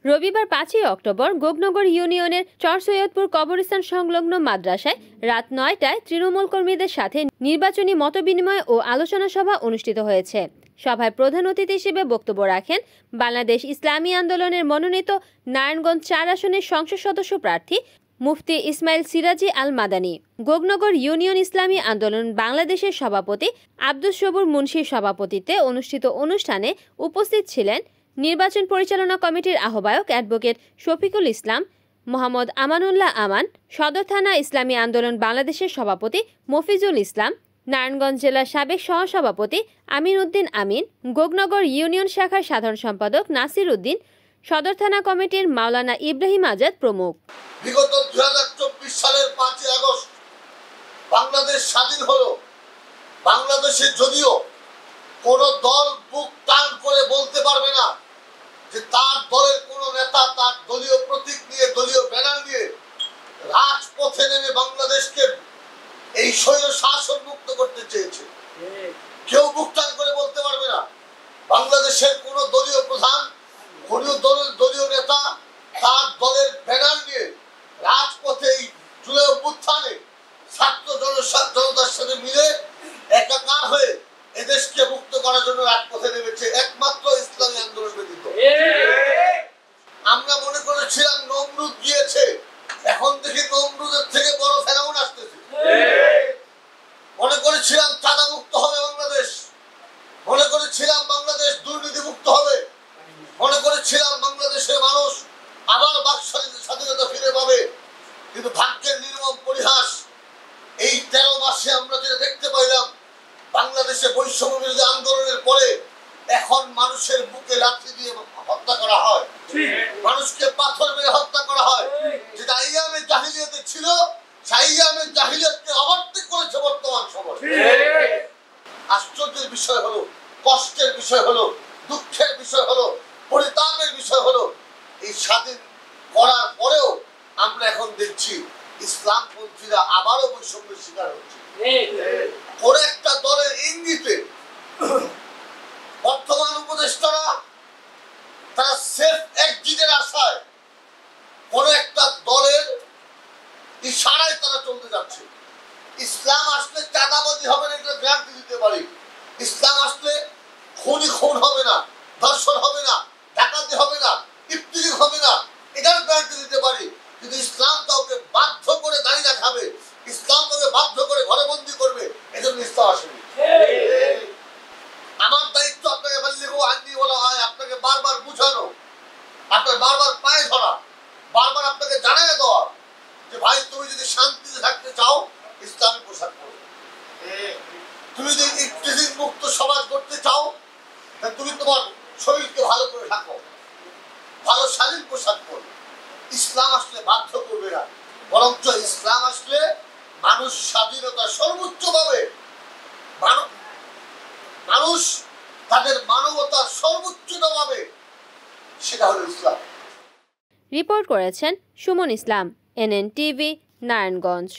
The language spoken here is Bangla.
রবিবার 5 অক্টোবর গোগনগর ইউনিয়নের চরসৈয়দপুর কবরস্থান সংলগ্ন মাদ্রাসায় রাত 9টায় তৃণমূল কর্মীদের সাথে নির্বাচনী মতবিনিময় ও আলোচনা সভা অনুষ্ঠিত হয়েছে। সভায় প্রধান অতিথি হিসেবে বক্তব্য রাখেন বাংলাদেশ ইসলামী আন্দোলনের মনোনীত নারায়ণগঞ্জ 4 আসনের সংসদ সদস্য প্রার্থী মুফতি ইসমাইল সিরাজি আল মাদানী। গোগনগর ইউনিয়ন ইসলামী আন্দোলন বাংলাদেশের সভাপতি আব্দুস সবুর মুন্সির সভাপতিত্বে অনুষ্ঠিত অনুষ্ঠানে উপস্থিত ছিলেন নির্বাচন পরিচালনা কমিটির আহ্বায়ক অ্যাডভোকেট শফিকুল ইসলাম, মোহাম্মদ আমানুল্লাহ আমান, সদর থানা ইসলামী আন্দোলন বাংলাদেশের সভাপতি মফিজুল ইসলাম, নারায়ণগঞ্জ জেলার সাবেক সহসভাপতি আমিন উদ্দিন আমিন, গোগনগর ইউনিয়ন শাখার সাধারণ সম্পাদক নাসির উদ্দিন, সদর থানা কমিটির মাওলানা ইব্রাহিম আজাদ প্রমুখ। বিগত 2024 সালের 5 আগস্ট বাংলাদেশ স্বাধীন হলো। বাংলাদেশে যদিও কোন দল বুক টান করে বলতে পারবে না যে তার দলের কোন নেতা তার দলীয় প্রতীক নিয়ে, দলীয় ব্যানার নিয়ে রাজপথে নেমে বাংলাদেশকে এই স্বৈর শাসন মুক্ত করতে চেয়েছে। কেউ বুক টান করে বলতে পারবে না বাংলাদেশের কোন দলীয় প্রধান, কোন দলীয় নেতা তার দলের ব্যানার নিয়ে রাজপথে এই জুলাই অভ্যুত্থানে ছাত্র জনতার সাথে মিলে একাকার হয়ে এদেশকে মুক্ত করার জন্য রাজপথে নেমেছে একমাত্র ইসলামী আন্দোলন ব্যতীত। আমরা মনে করেছিলাম নমরুদ গিয়েছে, এখন দেখি নমরুদের থেকে বড় ফেরাউন আসতেছে। মনে করেছিলাম চাঁদা মুক্ত হবে বাংলাদেশ, মনে করেছিলাম বাংলাদেশ দুর্নীতি মুক্ত হবে, মনে করেছিলাম বাংলাদেশের মানুষ আবার বাক স্বাধীনতা ফিরে পাবে। কিন্তু ভাগ্যের নির্মম পরিহাস, এই 13 মাসে আমরা যেটা দেখতে পাইলাম বাংলাদেশে বৈষম্য বিরোধী আন্দোলনের পরে এখন মানুষের বুকে লাঠি দিয়ে হত্যা করা হয়, মানুষকে পাথর মেরে হত্যা করা হয়। যেটা আইয়ামে জাহিলিয়াতে ছিল, সেই আইয়ামে জাহিলিয়াতকে অবর্তিক করেছে বর্তমান সময়। আশ্চর্যের বিষয় হলো, কষ্টের বিষয় হলো, দুঃখের বিষয় হলো, পরিতাপের বিষয় হলো, এই স্বাধীন করার পরেও আমরা এখন দেখছি ইসলামপন্থীরা আবারও বৈষম্যের শিকার হচ্ছে। কোন একটা দলের ইঙ্গিতে বর্তমান উপদেষ্টারা তারা সেফ এক্সিটের আশায় কোন একটা দলের ইশারায় তারা চলতে যাচ্ছে। ইসলাম আসলে চাঁদাবাজি হবে না, এটা গ্যারান্টি দিতে পারি। ইসলাম আসলে খুন হবে না, ধর্ষণ হবে না, ডাকাতি হবে না, ইফতিরি হবে না, এটার গ্যারান্টি দিতে পারি। কিন্তু ইসলাম কাউকে বাধ্য করে দাঁড়িয়ে রাখাবে, ইসলাম কাউকে বাধ্য করে ঘরে বন্দি করবে, এজন্য ইসলাম আসেনি। আমার দায়িত্ব আপনাকে বলা হয়, আপনাকে বারবার বুঝানো, আপনার বারবার পায়ে ধরা, বারবার আপনাকে জানিয়ে দেওয়া যে ভাই তুমি যদি শান্তিতে থাকতে চাও ইসলামী পোশাক পরো, তুমি যদি ইফতিজিং মুক্ত সমাজ করতে চাও তুমি তোমার শরীরকে ভালো করে রাখো, ভালো শালীন পোশাক পরো। ইসলাম আসলে বাধ্য করবে না, বরঞ্চ ইসলাম আসলে মানুষ স্বাধীনতা সর্বোচ্চ ভাবে, মানুষ তাদের মানবতার সর্বোচ্চতা পাবে, সেটা হলো ইসলাম। রিপোর্ট করেছেন সুমন ইসলাম, NN TV, নারায়ণগঞ্জ।